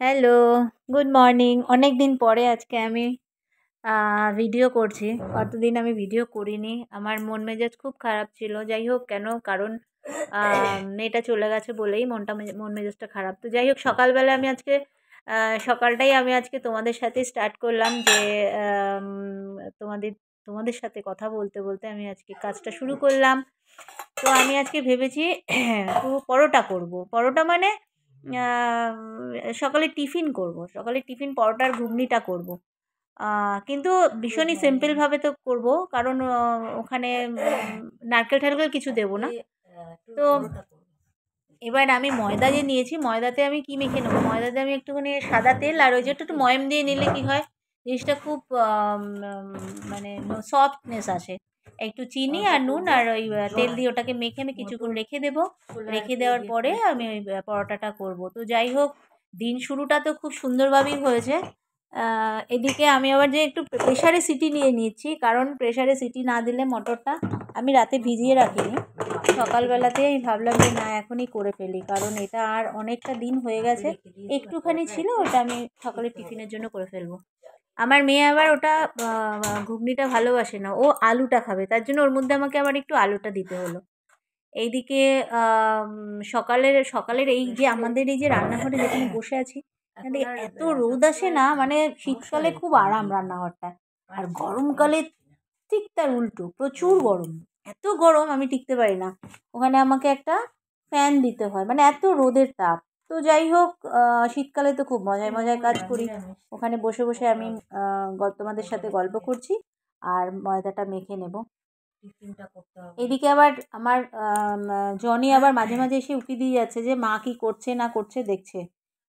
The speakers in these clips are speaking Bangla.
Hello, good morning. অনেক দিন পরে আজকে আমি ভিডিও করছি। কতদিন আমি ভিডিও করিনি। আমার মন মেজাজ খুব খারাপ ছিল। যাই হোক কেন? কারণ মেয়েটা চলে গেছে বলেই মন মেজাজটা খারাপ। তো যাই হোক সকালবেলা আমি আজকে সকালটাই আমি আজকে তোমাদের সাথে স্টার্ট করলাম যে আম তোমাদের তোমাদের সাথে কথা বলতে, বলতে আমি আজকে কাজটা শুরু করলাম। তো আমি আজকে ভেবেছি পরোটা করব। পরোটা মানে আ সকালে টিফিন করব। সকালে টিফিন পরোটা আর ঘুগনিটা করব। আ কিন্তু ভীষণই সিম্পলভাবে তো করব। কারণ ওখানে নারকেল-টারকেল কিছু দেব না। তো এবার আমি ময়দা যে নিয়েছি, ময়দাতে আমি কি মেখে নেব? ময়দাতে আমি একটুখানি সাদা তেল আর ওই যে একটু ময়াম দিয়ে নিলে কি হয়? জিনিসটা খুব মানে সফটনেস আসে। একটু চিনি আর নুন আর ওই তেল দিয়ে ওটাকে মেখে আমি কিছুক্ষণ রেখে দেবো। রেখে দেওয়ার পরে আমি ওই পরোটাটা করব। তো যাই হোক, দিন শুরুটা তো খুব সুন্দরভাবেই হয়েছে। এদিকে আমি আবার যে একটু প্রেশারে সিটি নিয়ে নিচ্ছি। কারণ প্রেশারে সিটি না দিলে মটরটা আমি রাতে ভিজিয়ে রাখিনি। সকালবেলাতেই আমি ভাবলাম যে না এখনই করে ফেলি। কারণ এটা আর অনেকটা দিন হয়ে গেছে। একটুখানি ছিল ওটা আমি সকালে টিফিনের জন্য করে ফেলবো। আমার মেয়ে আবার ওটা ঘুগনিটা ভালোবাসে না। ও আলুটা খাবে। তার জন্য ওর মধ্যে আমাকে আবার একটু আলুটা দিতে হলো। এইদিকে সকালের এই যে আমাদের এই যে রান্নাঘরে যেখানে বসে আছি, এখানে এত রোদ আসে না, মানে শীতকালে খুব আরাম রান্নাঘরটা। আর গরমকালে ঠিক তার উল্টো, প্রচুর গরম। এত গরম আমি টিকতে পারি না। ওখানে আমাকে একটা ফ্যান দিতে হয়, মানে এত রোদের তাপ। তো যাই হোক, শীতকালে তো খুব মজায় মজায় কাজ করি। ওখানে বসে বসে আমি তোমাদের সাথে গল্প করছি আর ময়দাটা মেখে নেব। এদিকে আবার আমার জনি আবার মাঝে মাঝে এসে উঁকি দিয়ে যাচ্ছে যে মা কি করছে না করছে দেখছে।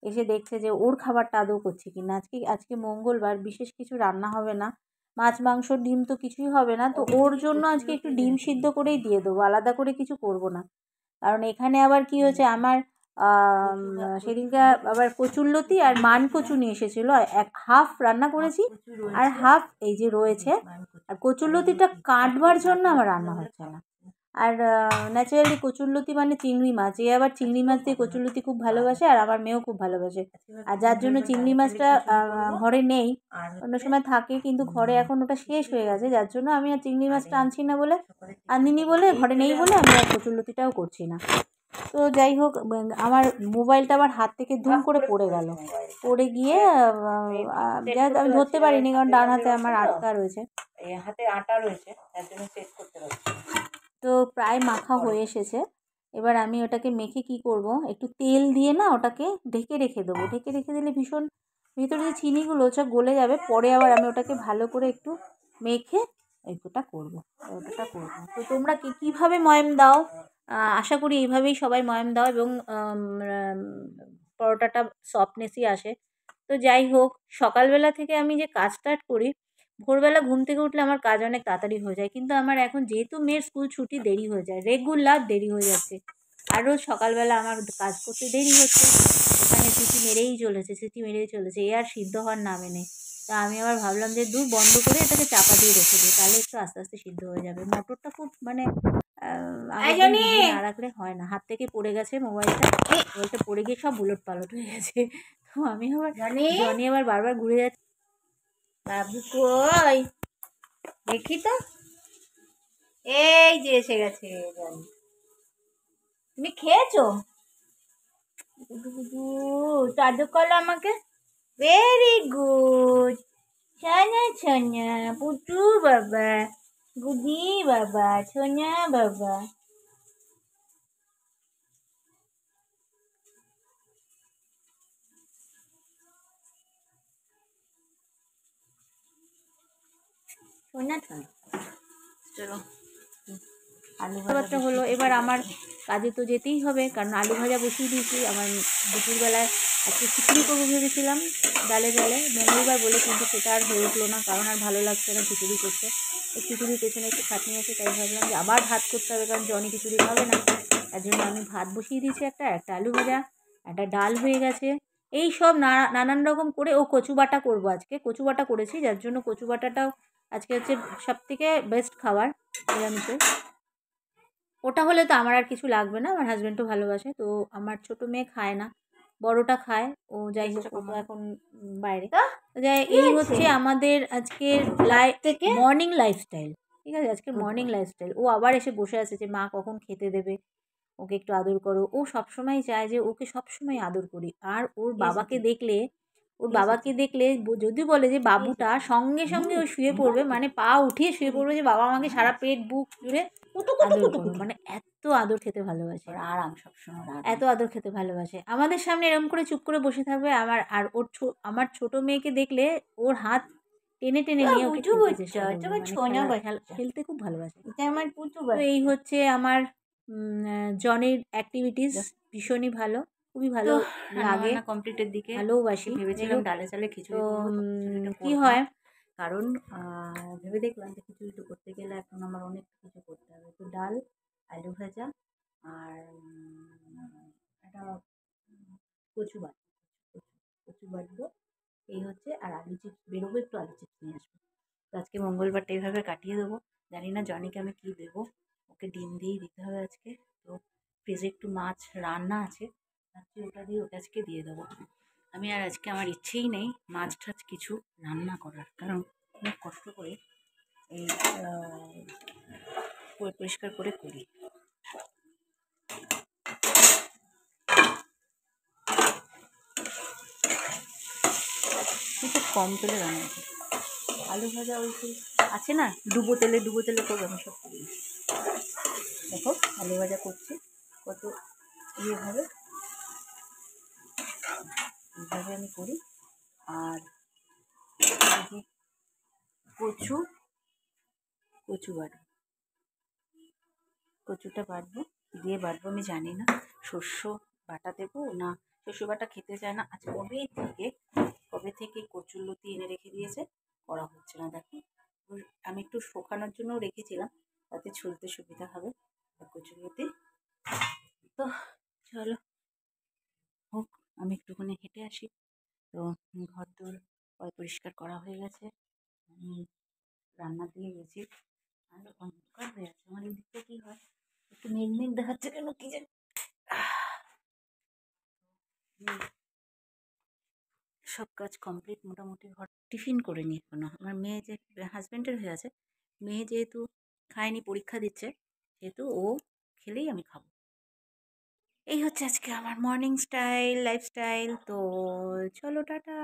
এসে দেখছে যে ওর খাবারটা আদৌ করছে কি না। আজকে মঙ্গলবার, বিশেষ কিছু রান্না হবে না। মাছ, মাংস, ডিম তো কিছুই হবে না। তো ওর জন্য আজকে একটু ডিম সিদ্ধ করেই দিয়ে দেবো, আলাদা করে কিছু করব না। কারণ এখানে আবার কি হয়েছে, আমার সেদিনকে আবার কচুরলতি আর মানকচু নিয়ে এসেছিলো। হাফ রান্না করেছি আর হাফ এই যে রয়েছে। আর কচুরলতিটা কাটবার জন্য আমার রান্না হচ্ছে না। আর ন্যাচারালি কচুরলতি মানে চিংড়ি মাছ। এ আবার চিংড়ি মাছ দিয়ে কচুরলতি খুব ভালোবাসে আর আমার মেয়েও খুব ভালোবাসে। আর যার জন্য চিংড়ি মাছটা ঘরে নেই, অন্য সময় থাকে কিন্তু ঘরে এখন ওটা শেষ হয়ে গেছে। যার জন্য আমি আর চিংড়ি মাছটা আনিনি বলে, ঘরে নেই বলে আমি আর কচুরলতিটাও করছি না। তো যাই হোক, আমার মোবাইলটা আবার হাত থেকে দুম করে পড়ে গেল। পড়ে গিয়ে যাই হোক আমি ধরতে পারিনি, কারণ ডান হাতে আমার আটকা রয়েছে, হাতে আটা রয়েছে, তার জন্য চেক করতে পারছি। তো প্রায় মাখা হয়ে এসেছে। এবার আমি ওটাকে মেখে কি করব, একটু তেল দিয়ে না ওটাকে ঢেকে রেখে দেবো। ঢেকে রেখে দিলে ভীষণ ভিতরে যে চিনিগুলো সব গলে যাবে। পরে আবার আমি ওটাকে ভালো করে একটু মেখে ওটা করবো। তো তোমরা কীভাবে ময়াম দাও? আশা করি এইভাবেই সবাই ময়াম দাও এবং পরোটাটা সফটনেসই আসে। তো যাই হোক, সকালবেলা থেকে আমি যে কাজ স্টার্ট করি, ভোরবেলা ঘুম থেকে উঠলে আমার কাজ অনেক তাড়াতাড়ি হয়ে যায়। কিন্তু আমার এখন যেহেতু মেয়ের স্কুল ছুটি, দেরি হয়ে যায়, রেগুলার দেরি হয়ে যাচ্ছে। আর রোজ সকালবেলা আমার কাজ করতে দেরি হচ্ছে। এখানে সিটি মেরেই চলেছে। এ আর সিদ্ধ হওয়ার নামে নেই। তা আমি আবার ভাবলাম যে দূর বন্ধ করে এটাকে চাপা দিয়ে রেখে দিই, তাহলে একটু আস্তে আস্তে সিদ্ধ হয়ে যাবে। মটরটা খুব মানে আগের দিন ভিজিয়ে না রাখলে হয় না। হাত থেকে পড়ে গেছে মোবাইলটা পড়ে গিয়ে সব উলটপালট হয়ে গেছে। তো আমি আবার জনি আবার বারবার ঘুরে যাচ্ছে। বাবু কই? দেখি তো। এই যে এসে গেছে জনি। তুমি খেয়েছো? চাদর করো আমাকে। Very good. ছানা ছানা পুটু বাবা, গুদি বাবা, ছোনা বাবা। ছোনা ছোনা। চলো, আলু ভাজাটা হলো। এবার আমার কাজে তো যেতেই হবে, কারণ আলু ভাজা বসিয়ে দিয়েছি। আমার দুপুরবেলায় আজকে খিচুড়ি করবো ভেবেছিলাম, ডালে মঙ্গলবার বলে, কিন্তু সেটা আর হয়ে উঠলো না, কারণ আর ভালো লাগছে না খিচুড়ি করতে। এই খিচুড়ির পেছনে একটু খাটনি আছে, তাই ভাবলাম যে আবার ভাত করতে হবে, কারণ জনি খিচুড়ি খাবে না। তার জন্য আমি ভাত বসিয়ে দিয়েছি, একটা আলু ভাজা, একটা ডাল হয়ে গেছে। এই সব নানান রকম করে কচু বাটা করবো আজকে। কচু বাটা করেছি, যার জন্য কচু বাটাটাও আজকে হচ্ছে সবথেকে বেস্ট খাবার নিরামিষের। ওটা হলে তো আমার আর কিছু লাগবে না, আমার হাজব্যান্ডও ভালোবাসে। তো আমার ছোটো মেয়ে খায় না, বড়টা খায়, ও যাই হোক ও তো এখন বাইরে। তো যাই এই হচ্ছে আমাদের আজকের মর্নিং লাইফস্টাইল, ঠিক আছে? আজকের মর্নিং লাইফস্টাইল। ও আবার এসে বসে আছে যে মা কখন খেতে দেবে, ওকে একটু আদর করো। ও সবসময় চায় যে ওকে সবসময় আদর করি। আর ওর বাবাকে দেখলে যদি বলে যে বাবুটা, সঙ্গে সঙ্গে ও শুয়ে পড়বে, মানে পা উঠিয়ে শুয়ে পড়বে যে বাবা আমাকে সারা পেট বুক জুড়ে আদর করো। মানে এত আদর খেতে ভালোবাসে, আরাম সবসময় এত আদর খেতে ভালোবাসে। আমাদের সামনে এরকম করে চুপ করে বসে থাকবে। আর আমার ছোট মেয়েকে দেখলে ওর হাত টেনে টেনে নিয়ে ওকে খেলতে চেষ্টা করবে, মানে খেলতে খুব ভালোবাসে। তো এই হচ্ছে আমার জনির অ্যাক্টিভিটিস, ভীষণই ভালো, খুবই ভালো লাগে, কমপ্লিটের দিকে ভালোবাসি। ভেবেছিলাম ডালে চালে খিচুড়ি করবো, কি হয়, কারণ ভেবে দেখলাম যে খিচুড়িটা করতে গেলে এখন আমার অনেক কিছু করতে হবে। তো ডাল, আলু ভাজা, আর একটা কচু বাটবো, এই হচ্ছে। আর আলু চিপস বেরোবো, একটু আলু চিপস নিয়ে আসবো। তো আজকে মঙ্গলবারটা এইভাবে কাটিয়ে দেবো। জানি না জনিকে আমি কী দেবো, ওকে ডিম দিয়েই দিতে হবে আজকে। তো ফ্রিজে একটু মাছ রান্না আছে, ভাবছি ওটা দিয়ে ওকে আজকে দিয়ে দেবো। আমি আর আজকে আমার ইচ্ছেই নেই মাছ টাছ কিছু রান্না করার, কারণ অনেক কষ্ট করে এই পরিষ্কার করে করি। একটু কম তেলে রান্না করি। আলু ভাজা ওই আছে না, ডুবো তেলে করবো, আমি সব করি। দেখো আলু ভাজা করছি, কত এইভাবে আমি করি। আর কচু কচুটা বাটবো, দিয়ে বাটবো আমি জানি না শস্য বাটা দেবো না, শস্য বাটা খেতে চায় না। আচ্ছা কবে থেকে কচুরলতি এনে রেখে দিয়েছে, করা হচ্ছে না। দেখো আমি একটু শুকানোর জন্য রেখেছিলাম, তাতে ছুলতে সুবিধা হবে কচুরলতি। তো চলো হোক, আমি একটুখানি হেঁটে আসি। তো ঘর দোর পরিষ্কার করা হয়ে গেছে, আমি রান্না দিয়ে গেছি। আর অন্ধকার হয়ে আছে, আমার এদিকটা কী হয় একটু মেঘ দেখাচ্ছে কেন কি জানি। সব কাজ কমপ্লিট মোটামুটি। ঘর টিফিন করে নি এখনো, আমার মেয়ে যে হাজব্যান্ডের হয়ে আছে, মেয়ে যেহেতু খায়নি, পরীক্ষা দিচ্ছে, যেহেতু ও খেলেই আমি খাবো। এই হচ্ছে আজকে আমার মর্নিং লাইফস্টাইল। তো চলো টাটা।